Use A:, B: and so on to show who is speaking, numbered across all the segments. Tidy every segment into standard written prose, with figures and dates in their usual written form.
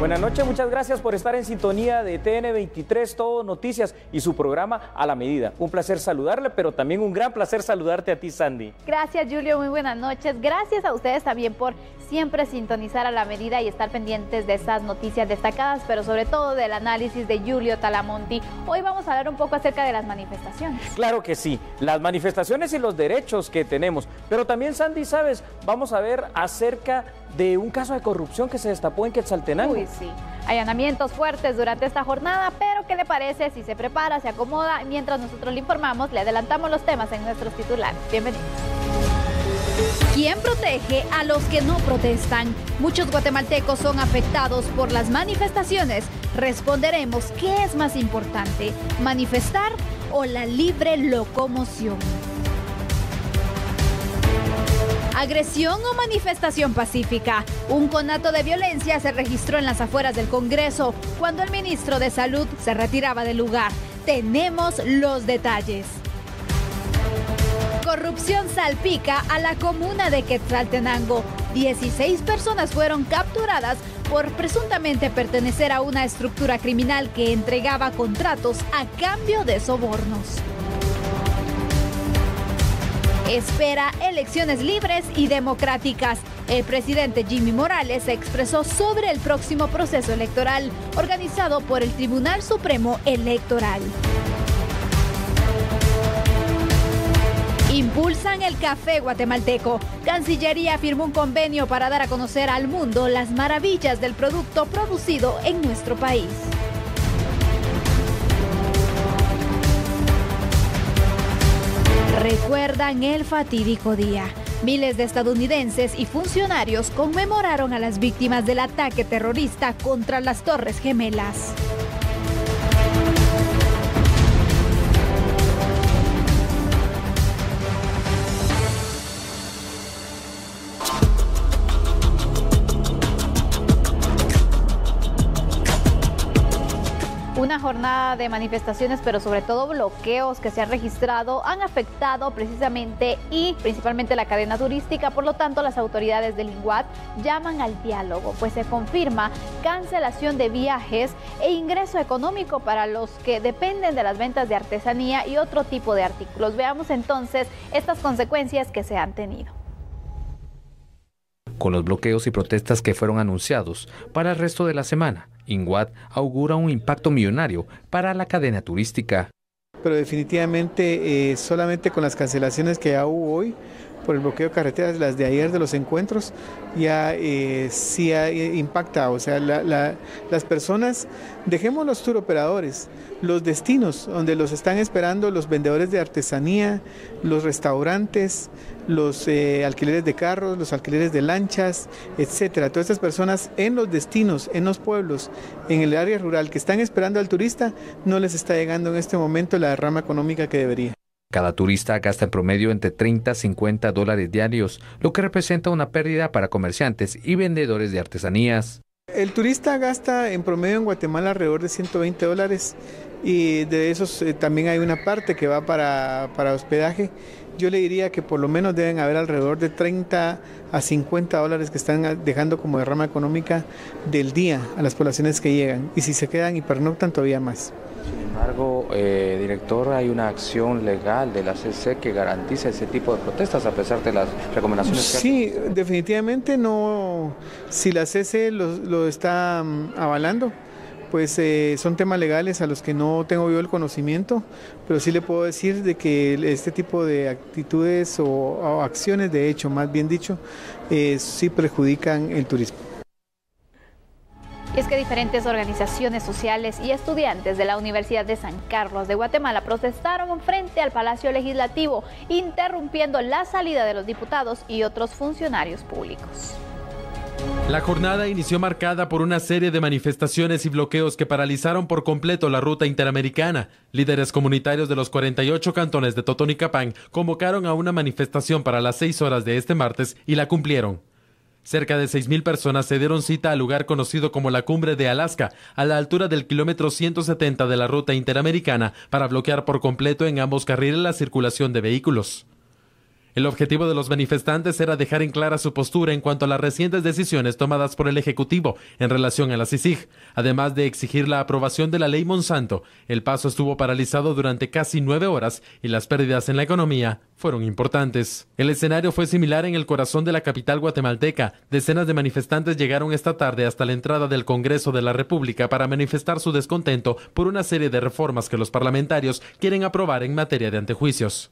A: Buenas noches, muchas gracias por estar en sintonía de TN23, Todo Noticias y su programa A la Medida. Un placer saludarle, pero también un gran placer saludarte a ti, Sandy.
B: Gracias, Julio, muy buenas noches. Gracias a ustedes también por siempre sintonizar A la Medida y estar pendientes de estas noticias destacadas, pero sobre todo del análisis de Julio Talamonti. Hoy vamos a hablar un poco acerca de las manifestaciones.
A: Claro que sí, las manifestaciones y los derechos que tenemos, pero también, Sandy, ¿sabes? Vamos a ver acerca de un caso de corrupción que se destapó en Quetzaltenango.
B: Uy, sí. Allanamientos fuertes durante esta jornada, pero ¿qué le parece si se prepara, se acomoda? Mientras nosotros le informamos, le adelantamos los temas en nuestros titulares. Bienvenidos.
C: ¿Quién protege a los que no protestan? Muchos guatemaltecos son afectados por las manifestaciones. Responderemos, ¿qué es más importante? ¿Manifestar o la libre locomoción? Agresión o manifestación pacífica. Un conato de violencia se registró en las afueras del Congreso cuando el ministro de Salud se retiraba del lugar. Tenemos los detalles. Corrupción salpica a la comuna de Quetzaltenango. 16 personas fueron capturadas por presuntamente pertenecer a una estructura criminal que entregaba contratos a cambio de sobornos. Espera elecciones libres y democráticas. El presidente Jimmy Morales se expresó sobre el próximo proceso electoral organizado por el Tribunal Supremo Electoral. Impulsan el café guatemalteco. Cancillería firmó un convenio para dar a conocer al mundo las maravillas del producto producido en nuestro país. Recuerdan el fatídico día. Miles de estadounidenses y funcionarios conmemoraron a las víctimas del ataque terrorista contra las Torres Gemelas.
B: Una jornada de manifestaciones, pero sobre todo bloqueos que se han registrado, han afectado precisamente y principalmente la cadena turística. Por lo tanto, las autoridades del INGUAT llaman al diálogo, pues se confirma cancelación de viajes e ingreso económico para los que dependen de las ventas de artesanía y otro tipo de artículos. Veamos entonces estas consecuencias que se han tenido.
D: Con los bloqueos y protestas que fueron anunciados para el resto de la semana, INGUAT augura un impacto millonario para la cadena turística.
E: Pero definitivamente solamente con las cancelaciones que ya hubo hoy por el bloqueo de carreteras, las de ayer de los encuentros, ya sí impacta. O sea, las personas, dejemos los tour operadores, los destinos donde los están esperando los vendedores de artesanía, los restaurantes, los alquileres de carros, los alquileres de lanchas, etcétera. Todas estas personas en los destinos, en los pueblos, en el área rural que están esperando al turista, no les está llegando en este momento la derrama económica que debería.
D: Cada turista gasta en promedio entre 30 a 50 dólares diarios, lo que representa una pérdida para comerciantes y vendedores de artesanías.
E: El turista gasta en promedio en Guatemala alrededor de 120 dólares y de esos también hay una parte que va para hospedaje. Yo le diría que por lo menos deben haber alrededor de 30 a 50 dólares que están dejando como derrama económica del día a las poblaciones que llegan. Y si se quedan y pernoctan, todavía más.
F: Sin embargo, director, hay una acción legal de la CC que garantiza ese tipo de protestas a pesar de las recomendaciones que
E: Sí, definitivamente no. Si la CC lo está avalando, pues son temas legales a los que no tengo yo el conocimiento, pero sí le puedo decir de que este tipo de actitudes o acciones, de hecho, más bien dicho, sí perjudican el turismo.
B: Y es que diferentes organizaciones sociales y estudiantes de la Universidad de San Carlos de Guatemala protestaron frente al Palacio Legislativo, interrumpiendo la salida de los diputados y otros funcionarios públicos.
G: La jornada inició marcada por una serie de manifestaciones y bloqueos que paralizaron por completo la ruta interamericana. Líderes comunitarios de los 48 cantones de Totonicapán convocaron a una manifestación para las 6 horas de este martes y la cumplieron. Cerca de 6,000 personas se dieron cita al lugar conocido como la Cumbre de Alaska, a la altura del kilómetro 170 de la ruta interamericana, para bloquear por completo en ambos carriles la circulación de vehículos. El objetivo de los manifestantes era dejar en clara su postura en cuanto a las recientes decisiones tomadas por el Ejecutivo en relación a la CICIG, además de exigir la aprobación de la ley Monsanto. El paso estuvo paralizado durante casi 9 horas y las pérdidas en la economía fueron importantes. El escenario fue similar en el corazón de la capital guatemalteca. Decenas de manifestantes llegaron esta tarde hasta la entrada del Congreso de la República para manifestar su descontento por una serie de reformas que los parlamentarios quieren aprobar en materia de antejuicios.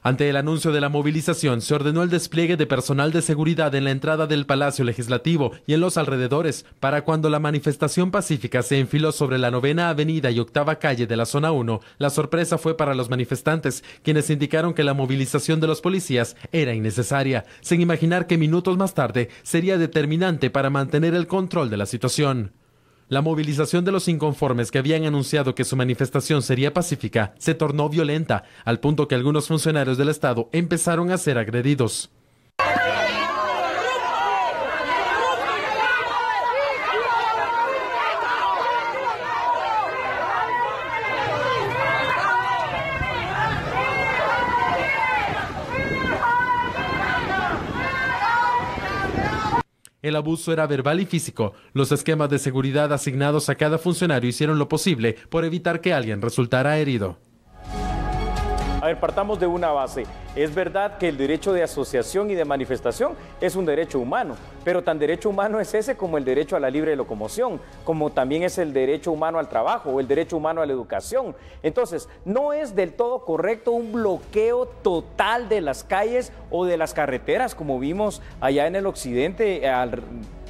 G: Ante el anuncio de la movilización, se ordenó el despliegue de personal de seguridad en la entrada del Palacio Legislativo y en los alrededores, para cuando la manifestación pacífica se enfiló sobre la 9ª Avenida y 8ª Calle de la Zona 1, la sorpresa fue para los manifestantes, quienes indicaron que la movilización de los policías era innecesaria, sin imaginar que minutos más tarde sería determinante para mantener el control de la situación. La movilización de los inconformes que habían anunciado que su manifestación sería pacífica se tornó violenta, al punto que algunos funcionarios del Estado empezaron a ser agredidos. El abuso era verbal y físico. Los esquemas de seguridad asignados a cada funcionario hicieron lo posible por evitar que alguien resultara herido.
A: A ver, partamos de una base. Es verdad que el derecho de asociación y de manifestación es un derecho humano, pero tan derecho humano es ese como el derecho a la libre locomoción, como también es el derecho humano al trabajo o el derecho humano a la educación. Entonces, no es del todo correcto un bloqueo total de las calles o de las carreteras, como vimos allá en el occidente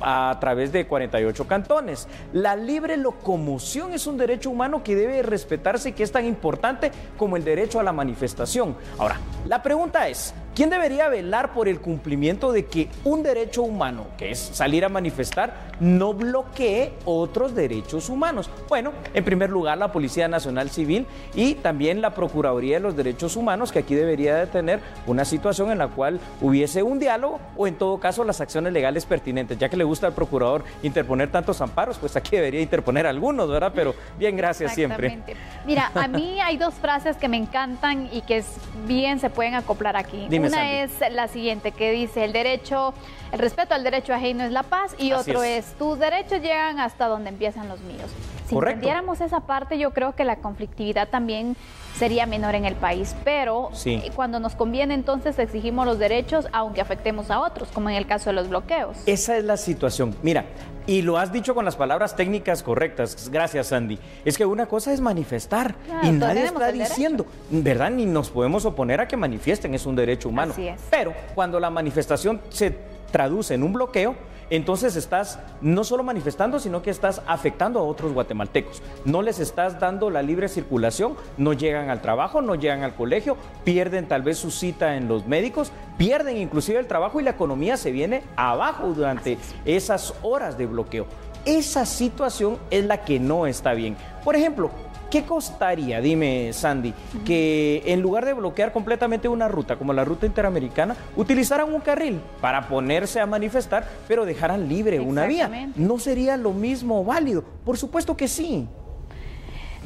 A: a través de 48 cantones. La libre locomoción es un derecho humano que debe respetarse y que es tan importante como el derecho a la manifestación. Ahora, la pregunta es, ¿quién debería velar por el cumplimiento de que un derecho humano, que es salir a manifestar, no bloquee otros derechos humanos? Bueno, en primer lugar, la Policía Nacional Civil y también la Procuraduría de los Derechos Humanos, que aquí debería de tener una situación en la cual hubiese un diálogo o en todo caso las acciones legales pertinentes. Ya que le gusta al procurador interponer tantos amparos, pues aquí debería interponer algunos, ¿verdad? Pero bien, gracias siempre.
B: Mira, a mí hay dos frases que me encantan y que bien se pueden acoplar aquí.
A: Dime,
B: una
A: Sandy.
B: es la siguiente, que dice el respeto al derecho ajeno es la paz, y
A: Así
B: otro
A: es.
B: tus derechos llegan hasta donde empiezan los míos. Si
A: Correcto.
B: entendiéramos esa parte, yo creo que la conflictividad también sería menor en el país, pero
A: Sí.
B: Cuando nos conviene entonces exigimos los derechos aunque afectemos a otros, como en el caso de los bloqueos.
A: Esa es la situación. Mira, y lo has dicho con las palabras técnicas correctas. Gracias, Sandy. Es que una cosa es manifestar
B: Claro,
A: y
B: todos
A: nadie
B: tenemos
A: está
B: el derecho.
A: diciendo, ¿verdad? Ni nos podemos oponer a que manifiesten, es un derecho humano.
B: Así es.
A: Pero cuando la manifestación se traduce en un bloqueo, entonces estás no solo manifestando, sino que estás afectando a otros guatemaltecos. No les estás dando la libre circulación, no llegan al trabajo, no llegan al colegio, pierden tal vez su cita en los médicos, pierden inclusive el trabajo y la economía se viene abajo durante esas horas de bloqueo. Esa situación es la que no está bien. Por ejemplo, ¿qué costaría, dime Sandy, que en lugar de bloquear completamente una ruta, como la ruta interamericana, utilizaran un carril para ponerse a manifestar, pero dejaran libre una vía?
B: Exactamente.
A: ¿No sería lo mismo válido? Por supuesto que sí.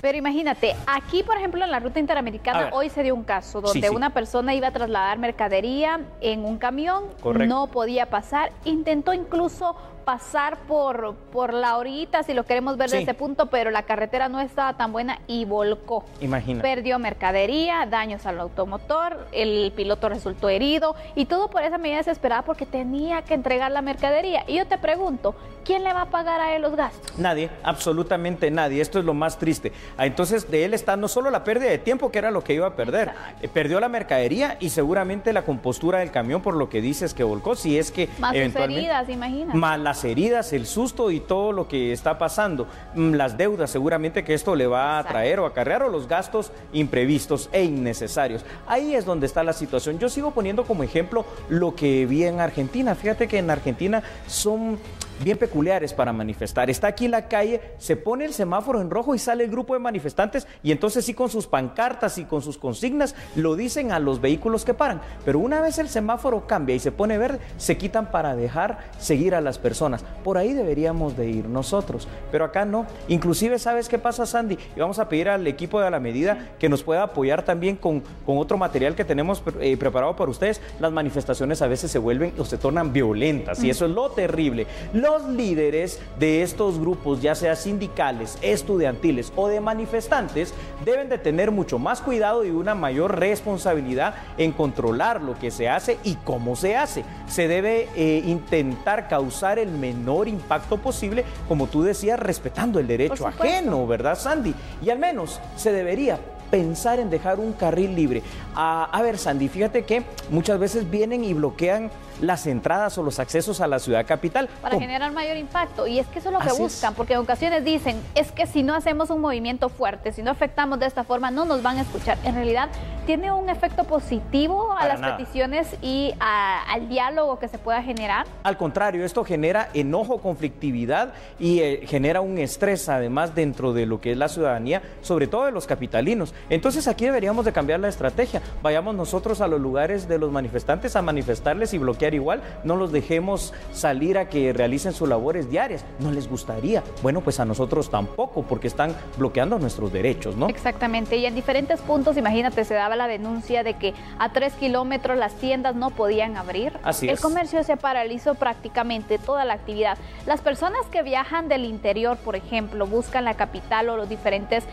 B: Pero imagínate, aquí por ejemplo en la ruta
A: A
B: interamericana
A: ver.
B: hoy se dio un caso donde
A: Sí.
B: una persona iba a trasladar mercadería en un camión,
A: Correcto.
B: no podía pasar, intentó incluso pasar por la orillita, si lo queremos ver
A: Sí.
B: desde ese punto, pero la carretera no estaba tan buena y volcó.
A: Imagina.
B: Perdió mercadería, daños al automotor, el piloto resultó herido y todo por esa medida desesperada porque tenía que entregar la mercadería. Y yo te pregunto, ¿quién le va a pagar a él los gastos?
A: Nadie, absolutamente nadie. Esto es lo más triste. Entonces, de él está no solo la pérdida de tiempo, que era lo que iba a perder, perdió la mercadería y seguramente la compostura del camión, por lo que dices que volcó, si es que
B: Más sus
A: eventualmente...
B: heridas, imagínate.
A: Más las heridas, el susto y todo lo que está pasando, las deudas seguramente que esto le va a traer o acarrear, o los gastos imprevistos e innecesarios. Ahí es donde está la situación. Yo sigo poniendo como ejemplo lo que vi en Argentina. Fíjate que en Argentina son bien peculiares para manifestar. Está aquí en la calle, se pone el semáforo en rojo y sale el grupo de manifestantes y entonces sí con sus pancartas y con sus consignas lo dicen a los vehículos que paran. Pero una vez el semáforo cambia y se pone verde, se quitan para dejar seguir a las personas. Por ahí deberíamos de ir nosotros, pero acá no. Inclusive, ¿sabes qué pasa, Sandy? Y vamos a pedir al equipo de A la Medida que nos pueda apoyar también con otro material que tenemos preparado para ustedes. Las manifestaciones a veces se vuelven o se tornan violentas y eso es lo terrible. Los líderes de estos grupos, ya sea sindicales, estudiantiles o de manifestantes, deben de tener mucho más cuidado y una mayor responsabilidad en controlar lo que se hace y cómo se hace. Se debe intentar causar el menor impacto posible, como tú decías, respetando el derecho ajeno, ¿verdad, Sandy? Y al menos se debería pensar en dejar un carril libre. A ver, Sandy, fíjate que muchas veces vienen y bloquean las entradas o los accesos a la ciudad capital.
B: Para generar mayor impacto. Y es que eso es lo que buscan, porque en ocasiones dicen, es que si no hacemos un movimiento fuerte, si no afectamos de esta forma, no nos van a escuchar. En realidad, tiene un efecto positivo a las peticiones y al diálogo que se pueda generar.
A: Al contrario, esto genera enojo, conflictividad y genera un estrés, además, dentro de lo que es la ciudadanía, sobre todo de los capitalinos. Entonces, aquí deberíamos de cambiar la estrategia. Vayamos nosotros a los lugares de los manifestantes a manifestarles y bloquear igual, no los dejemos salir a que realicen sus labores diarias. ¿No les gustaría? Bueno, pues a nosotros tampoco, porque están bloqueando nuestros derechos, ¿no?
B: Exactamente, y en diferentes puntos, imagínate, se daba la denuncia de que a 3 kilómetros las tiendas no podían abrir.
A: Así es.
B: El comercio se paralizó prácticamente toda la actividad. Las personas que viajan del interior, por ejemplo, buscan la capital o los diferentes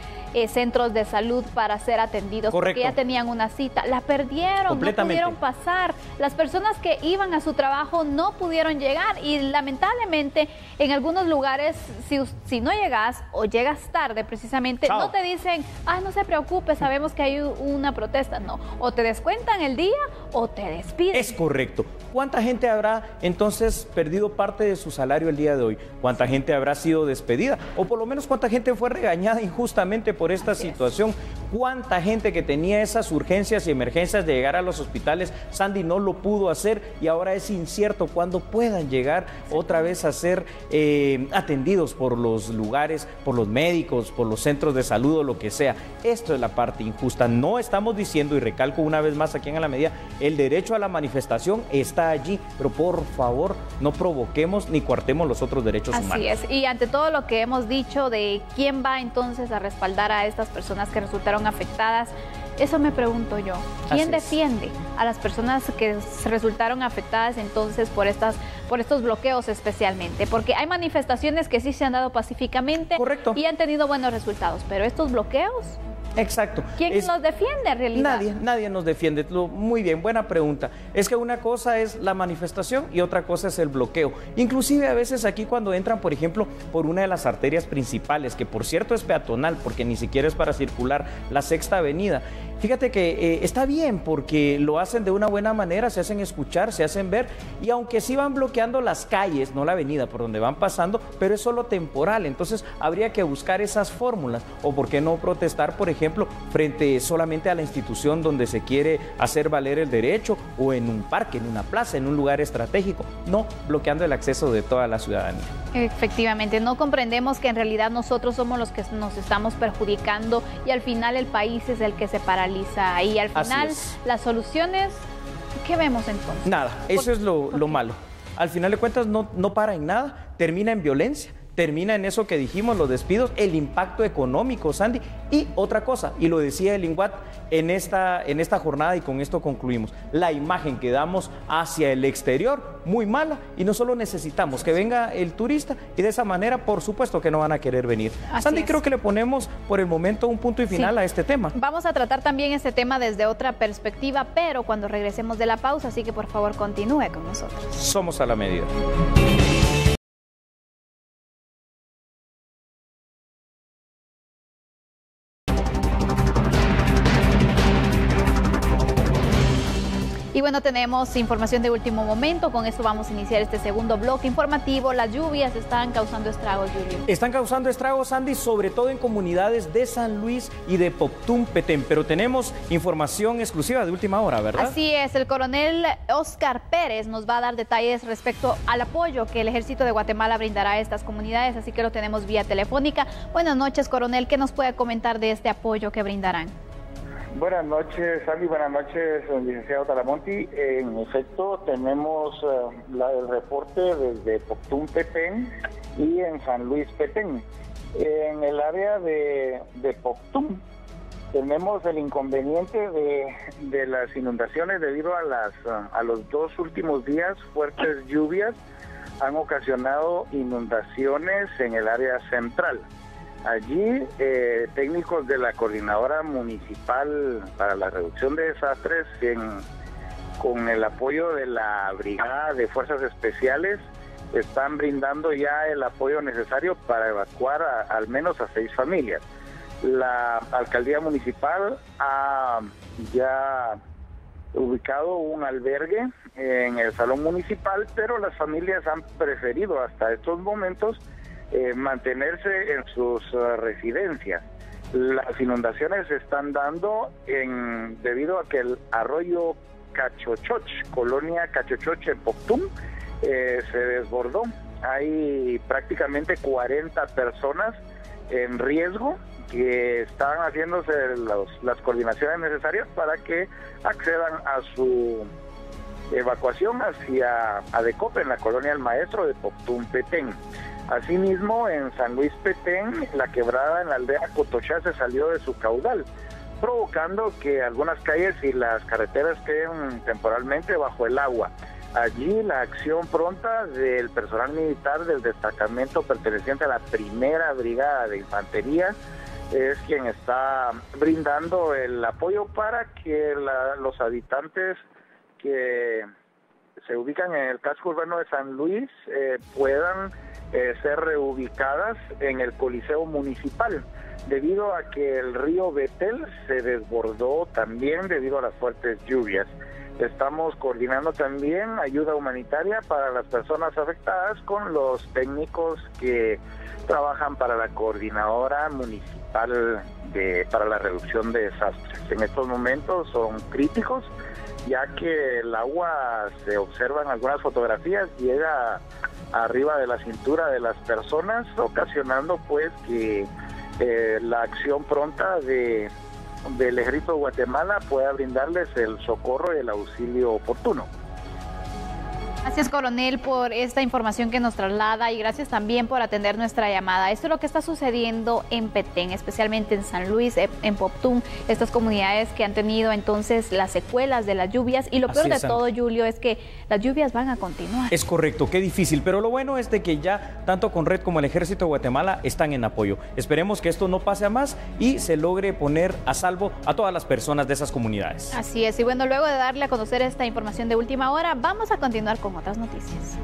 B: centros de salud para ser atendidos.
A: Correcto.
B: Porque ya tenían una cita, la perdieron, no pudieron pasar. Las personas que iban a su trabajo no pudieron llegar y lamentablemente en algunos lugares si no llegas o llegas tarde precisamente, no te dicen, no se preocupe, sabemos que hay una protesta. No, o te descuentan el día o te despiden.
A: Es correcto. ¿Cuánta gente habrá entonces perdido parte de su salario el día de hoy? ¿Cuánta gente habrá sido despedida? O por lo menos cuánta gente fue regañada injustamente por esta situación. ¿Cuánta gente que tenía esas urgencias y emergencias de llegar a los hospitales, Sandy, no lo pudo hacer y ahora es incierto cuándo puedan llegar otra vez a ser atendidos por los lugares, por los médicos, por los centros de salud o lo que sea? Esto es la parte injusta. No estamos diciendo, y recalco una vez más aquí en A la Medida, el derecho a la manifestación está allí, pero por favor no provoquemos ni coartemos los otros derechos humanos.
B: Así es, y ante todo lo que hemos dicho de quién va entonces a respaldar a estas personas que resultaron afectadas, eso me pregunto yo. ¿Quién defiende a las personas que resultaron afectadas entonces por estos bloqueos especialmente? Porque hay manifestaciones que sí se han dado pacíficamente.
A: Correcto.
B: Y han tenido buenos resultados, pero estos bloqueos...
A: Exacto.
B: ¿Quién nos defiende en realidad?
A: Nadie nos defiende. Muy bien, buena pregunta. Es que una cosa es la manifestación y otra cosa es el bloqueo. Inclusive a veces aquí cuando entran, por ejemplo, por una de las arterias principales, que por cierto es peatonal, porque ni siquiera es para circular, la Sexta Avenida. Fíjate que está bien porque lo hacen de una buena manera, se hacen escuchar, se hacen ver, y aunque sí van bloqueando las calles, no la avenida por donde van pasando, pero es solo temporal. Entonces habría que buscar esas fórmulas, o por qué no protestar, por ejemplo, frente solamente a la institución donde se quiere hacer valer el derecho, o en un parque, en una plaza, en un lugar estratégico, no bloqueando el acceso de toda la ciudadanía.
B: Efectivamente, no comprendemos que en realidad nosotros somos los que nos estamos perjudicando y al final el país es el que se paraliza, y al final las soluciones, ¿qué vemos entonces?
A: Nada, eso es lo malo. Al final de cuentas no para en nada, termina en violencia. Termina en eso que dijimos, los despidos, el impacto económico, Sandy. Y otra cosa, y lo decía el INGUAT en esta jornada, y con esto concluimos, la imagen que damos hacia el exterior, muy mala, y no solo necesitamos que venga el turista, y de esa manera, por supuesto que no van a querer venir. Sandy, creo que le ponemos por el momento un punto y final a este tema.
B: Vamos a tratar también este tema desde otra perspectiva, pero cuando regresemos de la pausa, así que por favor continúe con nosotros.
A: Somos A la Medida.
B: Y bueno, tenemos información de último momento. Con esto vamos a iniciar este segundo bloque informativo. Las lluvias están causando estragos, Julio.
A: Están causando estragos, Andy, sobre todo en comunidades de San Luis y de Poptún, Petén. Pero tenemos información exclusiva de última hora, ¿verdad?
B: Así es, el coronel Oscar Pérez nos va a dar detalles respecto al apoyo que el Ejército de Guatemala brindará a estas comunidades, así que lo tenemos vía telefónica. Buenas noches, coronel. ¿Qué nos puede comentar de este apoyo que brindarán?
H: Buenas noches, Sandy. Buenas noches, licenciado Talamonti. En efecto, tenemos el reporte desde Poptún, Petén y en San Luis, Petén. En el área de Poptún tenemos el inconveniente de las inundaciones debido a los 2 últimos días. Fuertes lluvias han ocasionado inundaciones en el área central. Allí, técnicos de la Coordinadora Municipal para la Reducción de Desastres, con el apoyo de la Brigada de Fuerzas Especiales, están brindando ya el apoyo necesario para evacuar al menos a 6 familias. La Alcaldía Municipal ha ya ubicado un albergue en el Salón Municipal, pero las familias han preferido hasta estos momentos mantenerse en sus residencias. Las inundaciones se están dando debido a que el arroyo Cachochoch, colonia Cachochoch en Poptún, se desbordó. Hay prácticamente 40 personas en riesgo que están haciéndose las coordinaciones necesarias para que accedan a su evacuación hacia Adecope, en la colonia El Maestro de Poptún, Petén. Asimismo, en San Luis, Petén, la quebrada en la aldea Cotochá se salió de su caudal, provocando que algunas calles y las carreteras queden temporalmente bajo el agua. Allí la acción pronta del personal militar del destacamento perteneciente a la Primera Brigada de Infantería es quien está brindando el apoyo para que los habitantes que se ubican en el casco urbano de San Luis puedan ser reubicadas en el Coliseo Municipal, debido a que el río Betel se desbordó también debido a las fuertes lluvias. Estamos coordinando también ayuda humanitaria para las personas afectadas con los técnicos que trabajan para la Coordinadora Municipal para la Reducción de Desastres. En estos momentos son críticos, ya que el agua, se observan algunas fotografías, llega arriba de la cintura de las personas, ocasionando pues que la acción pronta del Ejército de Guatemala pueda brindarles el socorro y el auxilio oportuno.
B: Gracias, coronel, por esta información que nos traslada y gracias también por atender nuestra llamada. Esto es lo que está sucediendo en Petén, especialmente en San Luis, en Poptún, estas comunidades que han tenido entonces las secuelas de las lluvias, y lo peor de todo, Julio, es que las lluvias van a continuar.
A: Es correcto, qué difícil, pero lo bueno es de que ya tanto Conred como el Ejército de Guatemala están en apoyo. Esperemos que esto no pase a más y se logre poner a salvo a todas las personas de esas comunidades.
B: Así es, y bueno, luego de darle a conocer esta información de última hora, vamos a continuar con otras noticias.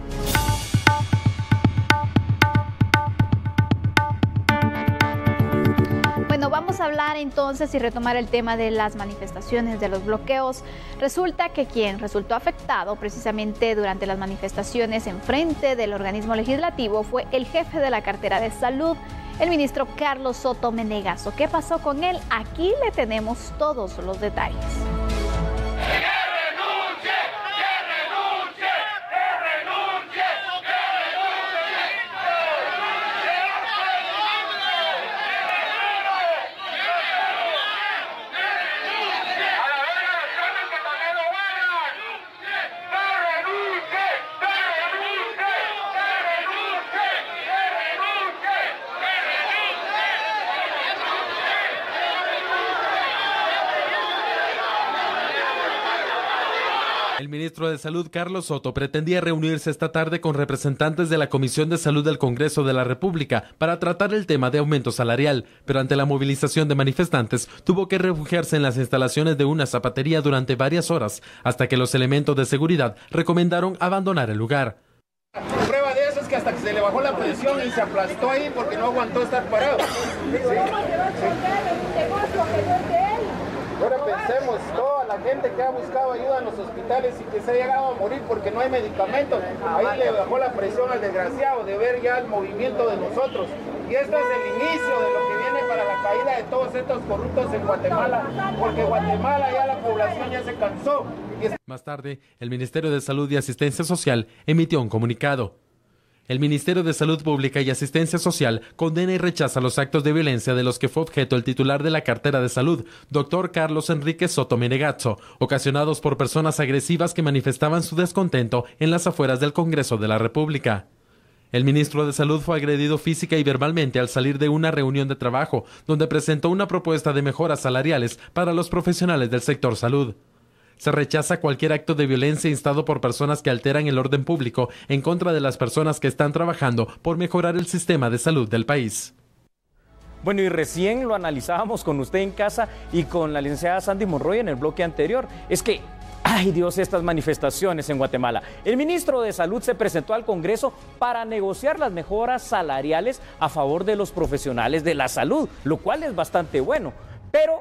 B: Bueno, vamos a hablar entonces y retomar el tema de las manifestaciones, de los bloqueos. Resulta que quien resultó afectado precisamente durante las manifestaciones en frente del organismo legislativo fue el jefe de la cartera de salud, el ministro Carlos Soto Menegaso. ¿Qué pasó con él? Aquí le tenemos todos los detalles.
G: El ministro de Salud, Carlos Soto, pretendía reunirse esta tarde con representantes de la Comisión de Salud del Congreso de la República para tratar el tema de aumento salarial, pero ante la movilización de manifestantes tuvo que refugiarse en las instalaciones de una zapatería durante varias horas, hasta que los elementos de seguridad recomendaron abandonar el lugar.
I: Prueba de eso es que hasta que se le bajó la presión y se aplastó ahí porque no aguantó estar parado. Ahora pensemos, toda la gente que ha buscado ayuda en los hospitales y que se ha llegado a morir porque no hay medicamentos, ahí le bajó la presión al desgraciado de ver ya el movimiento de nosotros. Y esto es el inicio de lo que viene para la caída de todos estos corruptos en Guatemala, porque Guatemala ya la población ya se cansó.
G: Más tarde, el Ministerio de Salud y Asistencia Social emitió un comunicado. El Ministerio de Salud Pública y Asistencia Social condena y rechaza los actos de violencia de los que fue objeto el titular de la cartera de salud, Dr. Carlos Enrique Soto Menegazzo, ocasionados por personas agresivas que manifestaban su descontento en las afueras del Congreso de la República. El ministro de Salud fue agredido física y verbalmente al salir de una reunión de trabajo, donde presentó una propuesta de mejoras salariales para los profesionales del sector salud. Se rechaza cualquier acto de violencia instado por personas que alteran el orden público en contra de las personas que están trabajando por mejorar el sistema de salud del país.
A: Bueno, y recién lo analizábamos con usted en casa y con la licenciada Sandy Monroy en el bloque anterior. Es que, ay Dios, estas manifestaciones en Guatemala. El ministro de Salud se presentó al Congreso para negociar las mejoras salariales a favor de los profesionales de la salud, lo cual es bastante bueno. Pero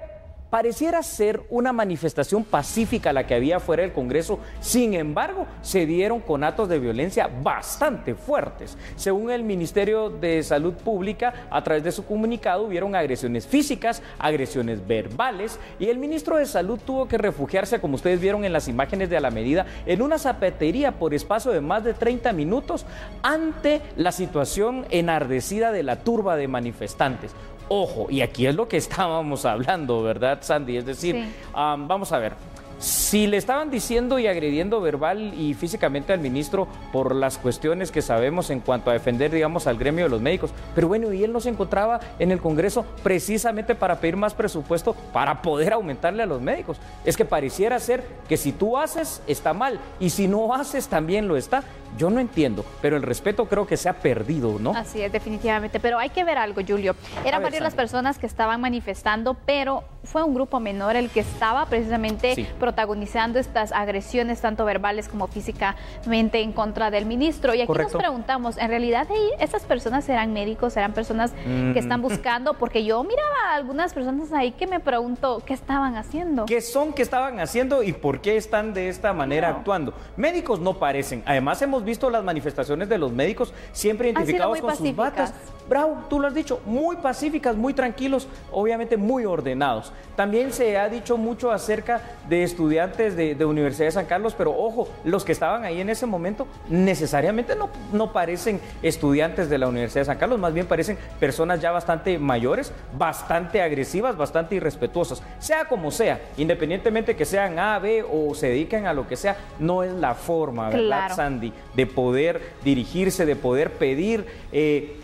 A: pareciera ser una manifestación pacífica la que había fuera del Congreso, sin embargo, se dieron con actos de violencia bastante fuertes. Según el Ministerio de Salud Pública, a través de su comunicado, hubieron agresiones físicas, agresiones verbales, y el ministro de Salud tuvo que refugiarse, como ustedes vieron en las imágenes de A la Medida, en una zapatería por espacio de más de 30 minutos ante la situación enardecida de la turba de manifestantes. Ojo, y aquí es lo que estábamos hablando, ¿verdad, Sandy? Es decir, sí. Vamos a ver, si le estaban diciendo y agrediendo verbal y físicamente al ministro por las cuestiones que sabemos en cuanto a defender, digamos, al gremio de los médicos, pero bueno, y él no se encontraba en el Congreso precisamente para pedir más presupuesto para poder aumentarle a los médicos. Es que pareciera ser que si tú haces, está mal, y si no haces, también lo está. Yo no entiendo, pero el respeto creo que se ha perdido, ¿no?
B: Así es, definitivamente. Pero hay que ver algo, Julio. Eran varias las personas que estaban manifestando, pero fue un grupo menor el que estaba precisamente protagonizando estas agresiones, tanto verbales como físicamente, en contra del ministro. Y aquí nos preguntamos, ¿en realidad esas personas eran médicos, eran personas que están buscando? Porque yo miraba a algunas personas ahí que me pregunto, ¿qué estaban haciendo?
A: ¿Qué estaban haciendo y por qué están de esta manera actuando? Médicos no parecen. Además, hemos visto las manifestaciones de los médicos siempre identificados con sus batas. Bravo, tú lo has dicho, muy pacíficas, muy tranquilos, obviamente muy ordenados. También se ha dicho mucho acerca de estudiantes de Universidad de San Carlos, pero ojo, los que estaban ahí en ese momento necesariamente no parecen estudiantes de la Universidad de San Carlos, más bien parecen personas ya bastante mayores, bastante agresivas, bastante irrespetuosas. Sea como sea, independientemente que sean A, B o se dediquen a lo que sea, no es la forma, ¿verdad, Sandy? De poder dirigirse, de poder pedir,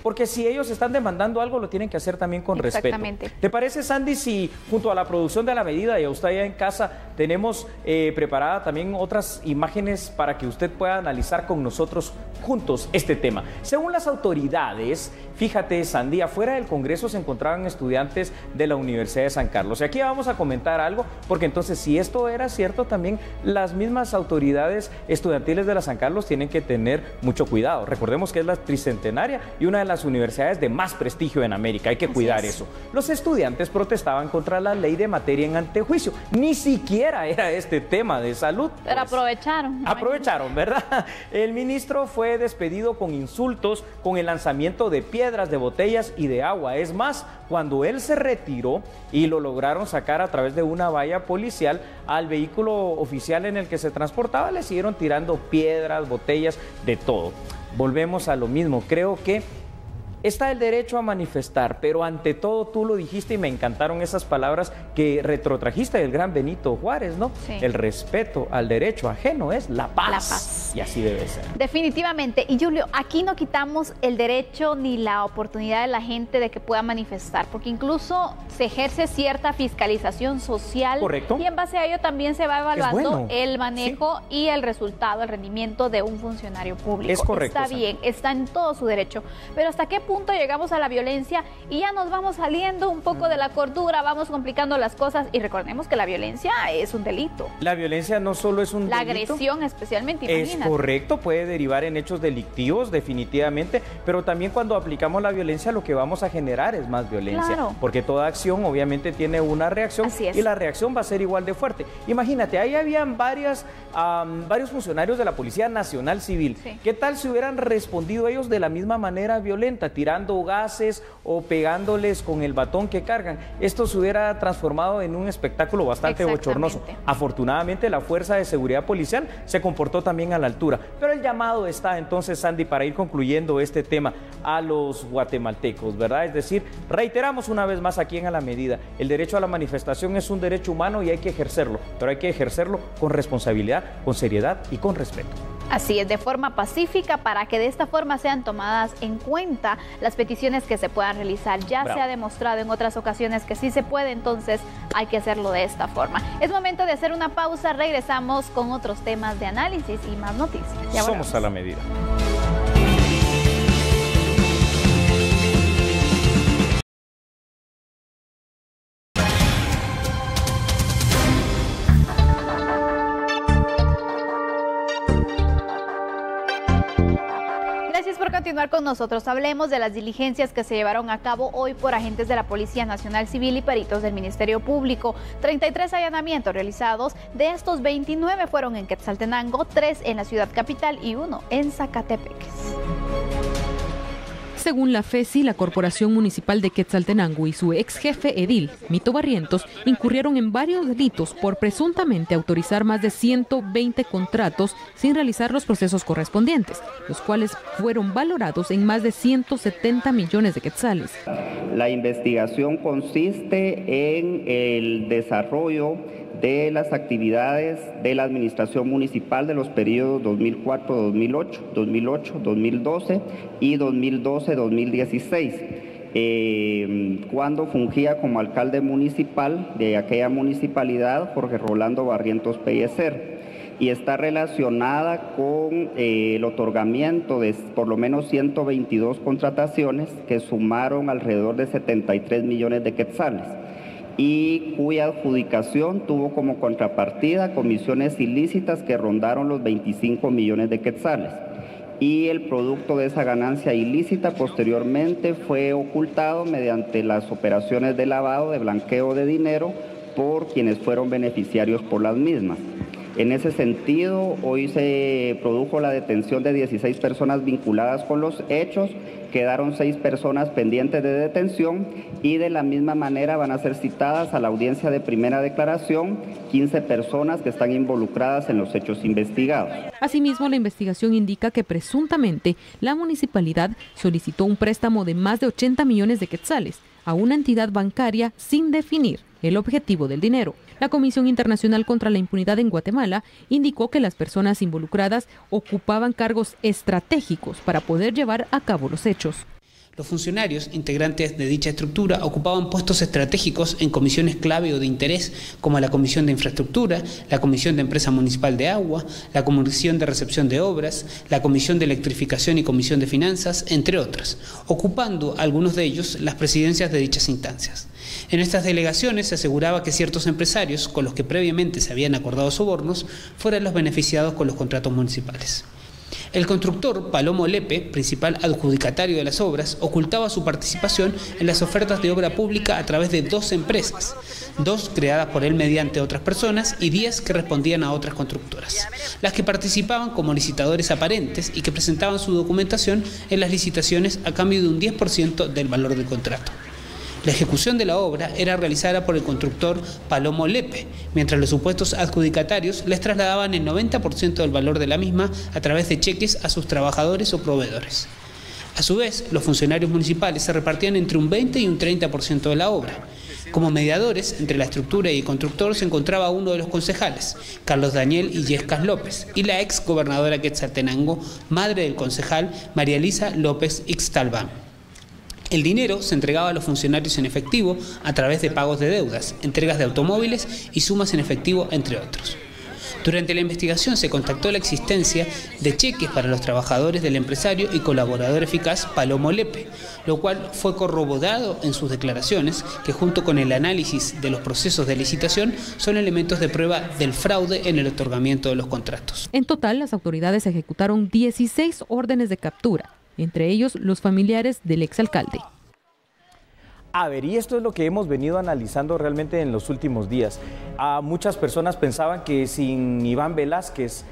A: porque si ellos están demandando algo, lo tienen que hacer también con respeto. ¿Te parece, Sandy, si junto a la producción de A la Medida y a usted allá en casa tenemos preparada también otras imágenes para que usted pueda analizar con nosotros juntos este tema? Según las autoridades, fíjate, Sandy, afuera del Congreso se encontraban estudiantes de la Universidad de San Carlos. Y aquí vamos a comentar algo, porque entonces si esto era cierto, también las mismas autoridades estudiantiles de la San Carlos tienen que tener mucho cuidado. Recordemos que es la tricentenaria y una de las universidades de más prestigio en América. Hay que cuidar eso. Los estudiantes protestaban contra la ley de materia en antejuicio. Ni siquiera era este tema de salud.
B: Pero aprovecharon.
A: Aprovecharon, ¿verdad? El ministro fue despedido con insultos, con el lanzamiento de piedras, de botellas y de agua. Es más, cuando él se retiró y lo lograron sacar a través de una valla policial al vehículo oficial en el que se transportaba, le siguieron tirando piedras, botellas, de todo. Volvemos a lo mismo. Creo que está el derecho a manifestar, pero ante todo tú lo dijiste y me encantaron esas palabras que retrotrajiste del gran Benito Juárez, ¿no? Sí. El respeto al derecho ajeno es la paz. La paz. Y así debe ser.
B: Definitivamente. Y Julio, aquí no quitamos el derecho ni la oportunidad de la gente de que pueda manifestar, porque incluso se ejerce cierta fiscalización social.
A: Correcto.
B: Y en base a ello también se va evaluando el manejo y el resultado, el rendimiento de un funcionario público.
A: Es correcto.
B: Está bien, está en todo su derecho. Pero ¿hasta qué punto punto llegamos a la violencia y ya nos vamos saliendo un poco de la cordura, vamos complicando las cosas y recordemos que la violencia es un delito.
A: La violencia no solo es un delito.
B: La agresión especialmente, imagínate.
A: Es correcto, puede derivar en hechos delictivos definitivamente, pero también cuando aplicamos la violencia lo que vamos a generar es más violencia.
B: Claro.
A: Porque toda acción obviamente tiene una reacción y la reacción va a ser igual de fuerte. Imagínate, ahí habían varios funcionarios de la Policía Nacional Civil. Sí. ¿Qué tal si hubieran respondido ellos de la misma manera violenta, tirando gases o pegándoles con el batón que cargan? Esto se hubiera transformado en un espectáculo bastante bochornoso. Afortunadamente la Fuerza de Seguridad Policial se comportó también a la altura. Pero el llamado está entonces, Sandy, para ir concluyendo este tema a los guatemaltecos, ¿verdad? Es decir, reiteramos una vez más aquí en A la Medida, el derecho a la manifestación es un derecho humano y hay que ejercerlo, pero hay que ejercerlo con responsabilidad, con seriedad y con respeto.
B: Así es, de forma pacífica, para que de esta forma sean tomadas en cuenta las peticiones que se puedan realizar. Ya se ha demostrado en otras ocasiones que sí se puede, entonces hay que hacerlo de esta forma. Es momento de hacer una pausa, regresamos con otros temas de análisis y más noticias.
A: Somos A la Medida.
B: Continuar con nosotros, hablemos de las diligencias que se llevaron a cabo hoy por agentes de la Policía Nacional Civil y peritos del Ministerio Público. 33 allanamientos realizados, de estos 29 fueron en Quetzaltenango, 3 en la ciudad capital y 1 en Zacatepeques.
J: Según la FECI, la Corporación Municipal de Quetzaltenango y su ex jefe edil, Mito Barrientos, incurrieron en varios delitos por presuntamente autorizar más de 120 contratos sin realizar los procesos correspondientes, los cuales fueron valorados en más de 170 millones de quetzales.
K: La investigación consiste en el desarrollo de las actividades de la administración municipal de los periodos 2004-2008, 2008-2012 y 2012-2016. Cuando fungía como alcalde municipal de aquella municipalidad, Jorge Rolando Barrientos Pellecer, y está relacionada con el otorgamiento de por lo menos 122 contrataciones que sumaron alrededor de 73 millones de quetzales, y cuya adjudicación tuvo como contrapartida comisiones ilícitas que rondaron los 25 millones de quetzales. Y el producto de esa ganancia ilícita posteriormente fue ocultado mediante las operaciones de lavado, de blanqueo de dinero por quienes fueron beneficiarios por las mismas. En ese sentido, hoy se produjo la detención de 16 personas vinculadas con los hechos, quedaron 6 personas pendientes de detención y de la misma manera van a ser citadas a la audiencia de primera declaración 15 personas que están involucradas en los hechos investigados.
J: Asimismo, la investigación indica que presuntamente la municipalidad solicitó un préstamo de más de 80 millones de quetzales a una entidad bancaria sin definir el objetivo del dinero. La Comisión Internacional contra la Impunidad en Guatemala indicó que las personas involucradas ocupaban cargos estratégicos para poder llevar a cabo los hechos.
L: Los funcionarios integrantes de dicha estructura ocupaban puestos estratégicos en comisiones clave o de interés, como la Comisión de Infraestructura, la Comisión de Empresa Municipal de Agua, la Comisión de Recepción de Obras, la Comisión de Electrificación y Comisión de Finanzas, entre otras, ocupando algunos de ellos las presidencias de dichas instancias. En estas delegaciones se aseguraba que ciertos empresarios, con los que previamente se habían acordado sobornos, fueran los beneficiados con los contratos municipales. El constructor Palomo Lepe, principal adjudicatario de las obras, ocultaba su participación en las ofertas de obra pública a través de 2 empresas, 2 creadas por él mediante otras personas y 10 que respondían a otras constructoras, las que participaban como licitadores aparentes y que presentaban su documentación en las licitaciones a cambio de un 10% del valor del contrato. La ejecución de la obra era realizada por el constructor Palomo Lepe, mientras los supuestos adjudicatarios les trasladaban el 90% del valor de la misma a través de cheques a sus trabajadores o proveedores. A su vez, los funcionarios municipales se repartían entre un 20 y un 30% de la obra. Como mediadores entre la estructura y el constructor se encontraba uno de los concejales, Carlos Daniel Illescas López, y la ex gobernadora Quetzaltenango, madre del concejal María Elisa López Ixtalbán. El dinero se entregaba a los funcionarios en efectivo a través de pagos de deudas, entregas de automóviles y sumas en efectivo, entre otros. Durante la investigación se contactó la existencia de cheques para los trabajadores del empresario y colaborador eficaz Palomo Lepe, lo cual fue corroborado en sus declaraciones, que junto con el análisis de los procesos de licitación son elementos de prueba del fraude en el otorgamiento de los contratos.
J: En total, las autoridades ejecutaron 16 órdenes de captura, entre ellos los familiares del exalcalde.
A: A ver, y esto es lo que hemos venido analizando realmente en los últimos días. Muchas personas pensaban que sin Iván Velázquez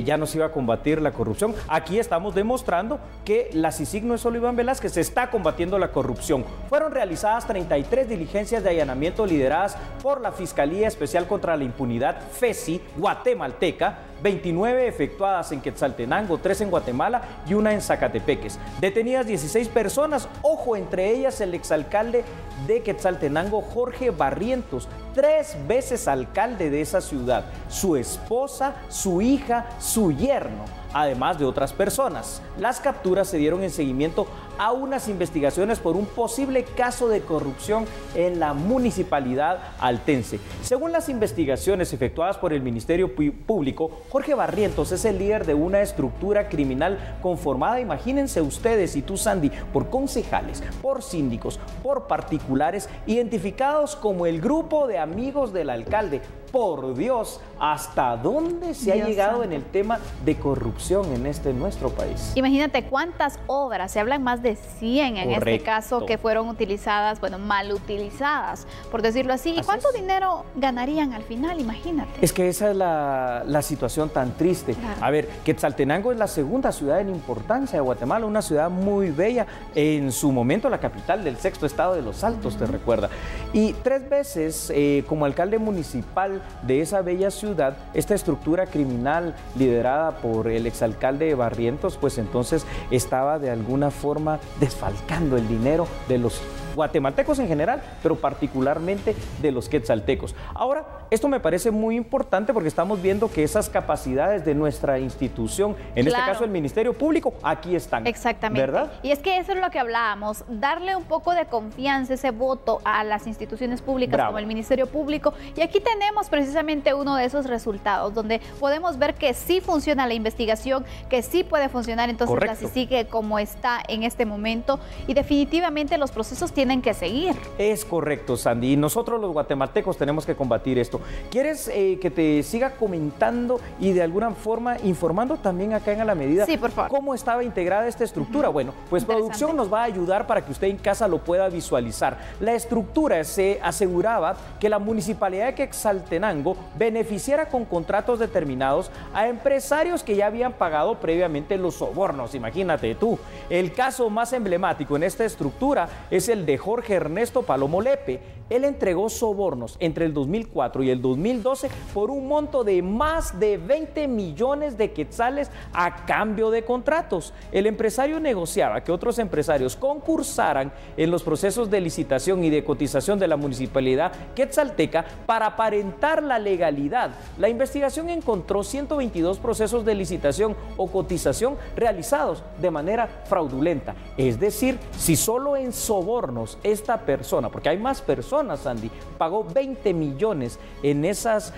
A: ya no se iba a combatir la corrupción. Aquí estamos demostrando que la CICIG no es solo Iván Velázquez, se está combatiendo la corrupción. Fueron realizadas 33 diligencias de allanamiento lideradas por la Fiscalía Especial contra la Impunidad, FESI, guatemalteca, 29 efectuadas en Quetzaltenango, 3 en Guatemala y 1 en Zacatepeques. Detenidas 16 personas, ojo, entre ellas el exalcalde de Quetzaltenango, Jorge Barrientos, 3 veces alcalde de esa ciudad, su esposa, su hija, su yerno, además de otras personas. Las capturas se dieron en seguimiento a unas investigaciones por un posible caso de corrupción en la municipalidad altense. Según las investigaciones efectuadas por el Ministerio Público, Jorge Barrientos es el líder de una estructura criminal conformada, imagínense ustedes y tú, Sandy, por concejales, por síndicos, por particulares, identificados como el grupo de amigos del alcalde. Por Dios, ¿hasta dónde se ha llegado en el tema de corrupción en nuestro país?
B: Imagínate cuántas obras, se hablan más de 100 en este caso, que fueron utilizadas, bueno, mal utilizadas, por decirlo así. ¿Y cuánto dinero ganarían al final? Imagínate.
A: Es que esa es la situación tan triste. Claro. A ver, Quetzaltenango es la segunda ciudad en importancia de Guatemala, una ciudad muy bella, en su momento la capital del 6º estado de Los Altos, te recuerda. Y 3 veces como alcalde municipal de esa bella ciudad, esta estructura criminal liderada por el exalcalde Barrientos, pues entonces estaba de alguna forma desfalcando el dinero de los guatemaltecos en general, pero particularmente de los quetzaltecos. Ahora, esto me parece muy importante porque estamos viendo que esas capacidades de nuestra institución, en este caso el Ministerio Público, aquí están.
B: Exactamente.
A: ¿Verdad?
B: Y es que eso es lo que hablábamos, darle un poco de confianza, ese voto a las instituciones públicas como el Ministerio Público. Y aquí tenemos precisamente uno de esos resultados, donde podemos ver que sí funciona la investigación, que sí puede funcionar, entonces la CICIG como está en este momento, y definitivamente los procesos tienen que seguir.
A: Es correcto, Sandy, y nosotros los guatemaltecos tenemos que combatir esto. ¿Quieres que te siga comentando y de alguna forma informando también acá en A la Medida?
B: Sí, por favor.
A: ¿Cómo estaba integrada esta estructura? Bueno, pues producción nos va a ayudar para que usted en casa lo pueda visualizar. La estructura se aseguraba que la municipalidad de Quetzaltenango beneficiara con contratos determinados a empresarios que ya habían pagado previamente los sobornos, imagínate tú. El caso más emblemático en esta estructura es el de Jorge Ernesto Palomo Lepe. Él entregó sobornos entre el 2004 y el 2012 por un monto de más de 20 millones de quetzales a cambio de contratos. El empresario negociaba que otros empresarios concursaran en los procesos de licitación y de cotización de la municipalidad quetzalteca para aparentar la legalidad. La investigación encontró 122 procesos de licitación o cotización realizados de manera fraudulenta. Es decir, si solo en sobornos esta persona, porque hay más personas, Sandy, pagó 20 millones en esos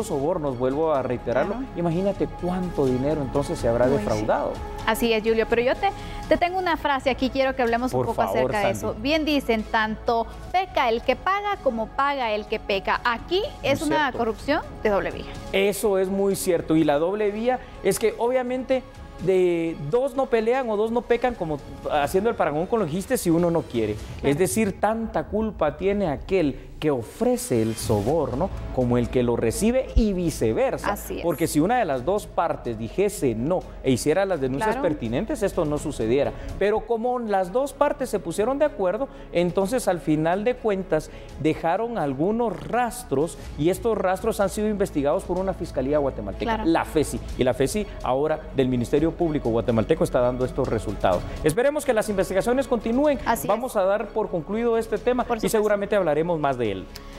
A: sobornos, vuelvo a reiterarlo, imagínate cuánto dinero entonces se habrá defraudado.
B: Así es, Julio, pero yo te tengo una frase aquí, quiero que hablemos un poco acerca de eso. Bien dicen, tanto peca el que paga como paga el que peca. Aquí es una corrupción de doble vía.
A: Eso es muy cierto, y la doble vía es que obviamente de 2 no pelean o 2 no pecan, como haciendo el parangón con lo que dijiste, si uno no quiere. Es decir, tanta culpa tiene aquel que ofrece el soborno como el que lo recibe y viceversa.
B: Así es.
A: Porque si una de las dos partes dijese no e hiciera las denuncias pertinentes, esto no sucediera. Pero como las dos partes se pusieron de acuerdo, entonces al final de cuentas dejaron algunos rastros, y estos rastros han sido investigados por una fiscalía guatemalteca, la FESI. Y la FESI ahora del Ministerio Público guatemalteco está dando estos resultados. Esperemos que las investigaciones continúen. Vamos a dar por concluido este tema y seguramente hablaremos más de él.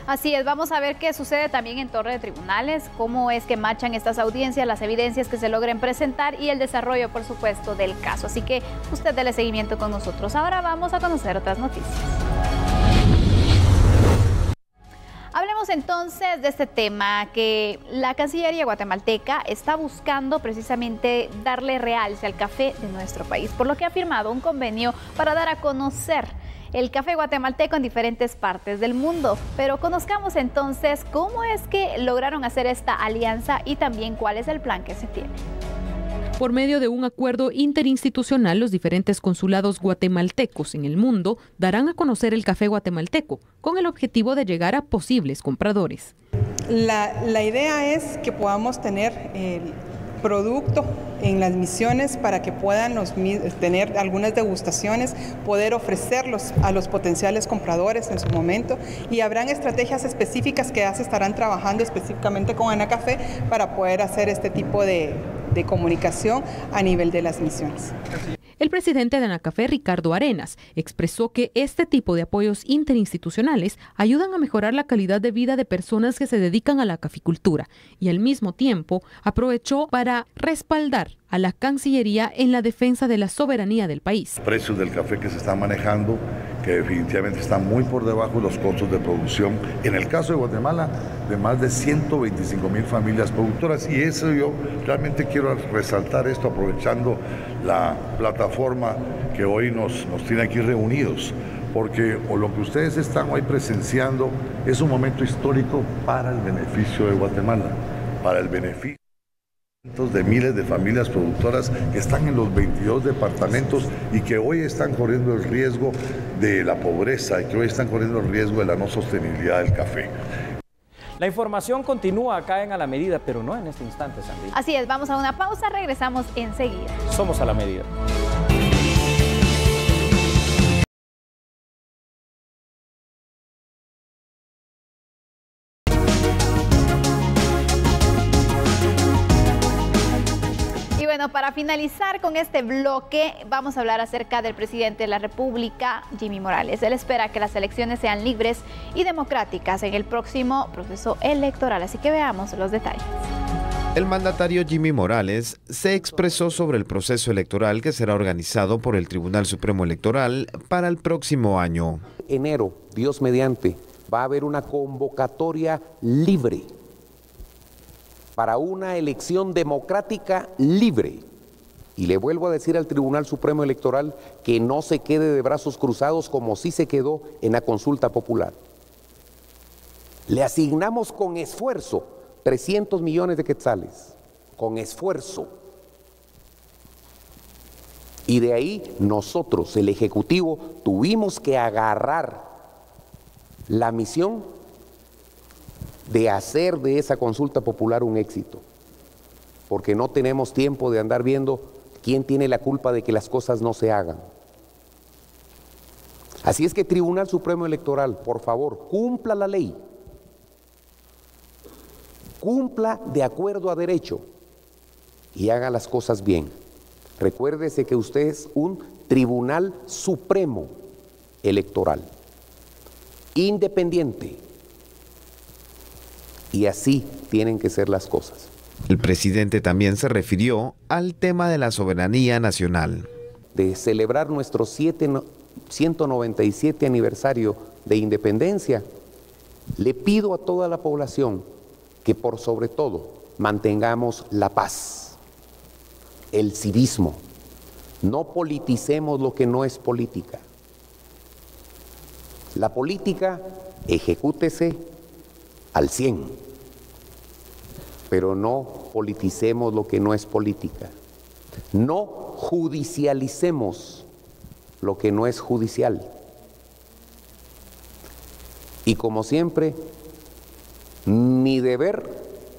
B: Así es, vamos a ver qué sucede también en torre de tribunales, cómo es que machan estas audiencias, las evidencias que se logren presentar y el desarrollo, por supuesto, del caso. Así que usted dele seguimiento con nosotros. Ahora vamos a conocer otras noticias. Hablemos Hablemos entonces de este tema, que la Cancillería guatemalteca está buscando precisamente darle realce al café de nuestro país, por lo que ha firmado un convenio para dar a conocer el café guatemalteco en diferentes partes del mundo. Pero conozcamos entonces cómo es que lograron hacer esta alianza y también cuál es el plan que se tiene.
J: Por medio de un acuerdo interinstitucional, los diferentes consulados guatemaltecos en el mundo darán a conocer el café guatemalteco, con el objetivo de llegar a posibles compradores.
M: La idea es que podamos tener el producto en las misiones para que puedan tener algunas degustaciones, poder ofrecerlos a los potenciales compradores en su momento, y habrán estrategias específicas que ya se estarán trabajando específicamente con Anacafé para poder hacer este tipo de comunicación a nivel de las misiones.
J: El presidente de Anacafé, Ricardo Arenas, expresó que este tipo de apoyos interinstitucionales ayudan a mejorar la calidad de vida de personas que se dedican a la caficultura, y al mismo tiempo aprovechó para respaldar a la Cancillería en la defensa de la soberanía del país.
N: Precios del café que se están manejando, que definitivamente están muy por debajo de los costos de producción. En el caso de Guatemala, de más de 125,000 familias productoras, y eso yo realmente quiero resaltar esto aprovechando la plataforma que hoy nos tiene aquí reunidos, porque lo que ustedes están hoy presenciando es un momento histórico para el beneficio de Guatemala, para el beneficio de miles de familias productoras que están en los 22 departamentos y que hoy están corriendo el riesgo de la pobreza y que hoy están corriendo el riesgo de la no sostenibilidad del café.
A: La información continúa acá en A la Medida, pero no en este instante, Sandy.
B: Así es, vamos a una pausa, regresamos enseguida.
A: Somos A la Medida.
B: Bueno, para finalizar con este bloque, vamos a hablar acerca del presidente de la República, Jimmy Morales. Él espera que las elecciones sean libres y democráticas en el próximo proceso electoral, así que veamos los detalles.
O: El mandatario Jimmy Morales se expresó sobre el proceso electoral que será organizado por el Tribunal Supremo Electoral para el próximo año.
P: Enero, Dios mediante, va a haber una convocatoria libre para una elección democrática libre. Y le vuelvo a decir al Tribunal Supremo Electoral que no se quede de brazos cruzados como sí se quedó en la consulta popular. Le asignamos con esfuerzo 300 millones de quetzales, con esfuerzo. Y de ahí nosotros, el Ejecutivo, tuvimos que agarrar la misión de hacer de esa consulta popular un éxito, porque no tenemos tiempo de andar viendo quién tiene la culpa de que las cosas no se hagan. Así es que Tribunal Supremo Electoral, por favor, cumpla la ley, cumpla de acuerdo a derecho y haga las cosas bien. Recuérdese que usted es un Tribunal Supremo Electoral, independiente. Y así tienen que ser las cosas.
O: El presidente también se refirió al tema de la soberanía nacional.
P: De celebrar nuestro 197 aniversario de independencia, le pido a toda la población que por sobre todo mantengamos la paz, el civismo. No politicemos lo que no es política. La política, ejecútese al 100%. Pero no politicemos lo que no es política. No judicialicemos lo que no es judicial. Y como siempre, mi deber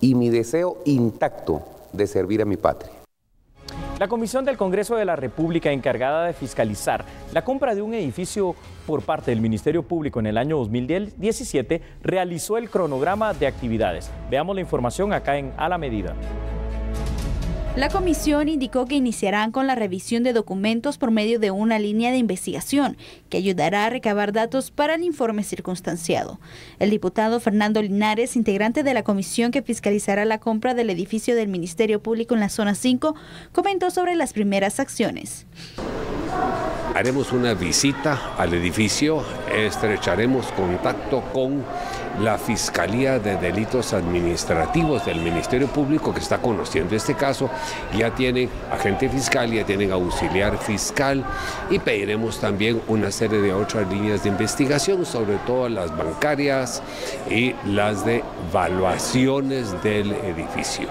P: y mi deseo intacto de servir a mi patria.
A: La Comisión del Congreso de la República encargada de fiscalizar la compra de un edificio por parte del Ministerio Público en el año 2017 realizó el cronograma de actividades. Veamos la información acá en A la Medida.
Q: La comisión indicó que iniciarán con la revisión de documentos por medio de una línea de investigación que ayudará a recabar datos para el informe circunstanciado. El diputado Fernando Linares, integrante de la comisión que fiscalizará la compra del edificio del Ministerio Público en la Zona 5, comentó sobre las primeras acciones.
R: Haremos una visita al edificio, estrecharemos contacto con la Fiscalía de Delitos Administrativos del Ministerio Público, que está conociendo este caso, ya tienen agente fiscal, ya tienen auxiliar fiscal, y pediremos también una serie de otras líneas de investigación, sobre todo las bancarias y las de evaluaciones del edificio.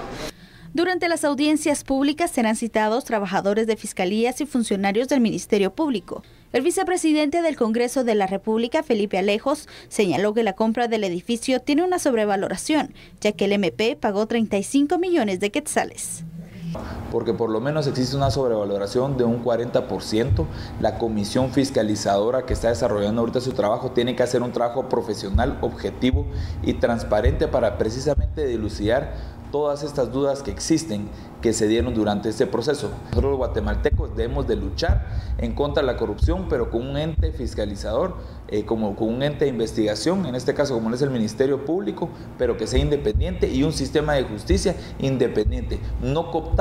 Q: Durante las audiencias públicas serán citados trabajadores de fiscalías y funcionarios del Ministerio Público. El vicepresidente del Congreso de la República, Felipe Alejos, señaló que la compra del edificio tiene una sobrevaloración, ya que el MP pagó 35 millones de quetzales.
S: Porque por lo menos existe una sobrevaloración de un 40%. La comisión fiscalizadora que está desarrollando ahorita su trabajo tiene que hacer un trabajo profesional, objetivo y transparente para precisamente dilucidar todas estas dudas que existen, que se dieron durante este proceso. Nosotros los guatemaltecos debemos de luchar en contra de la corrupción, pero con un ente fiscalizador, con un ente de investigación, en este caso como es el Ministerio Público, pero que sea independiente, y un sistema de justicia independiente, no cooptado.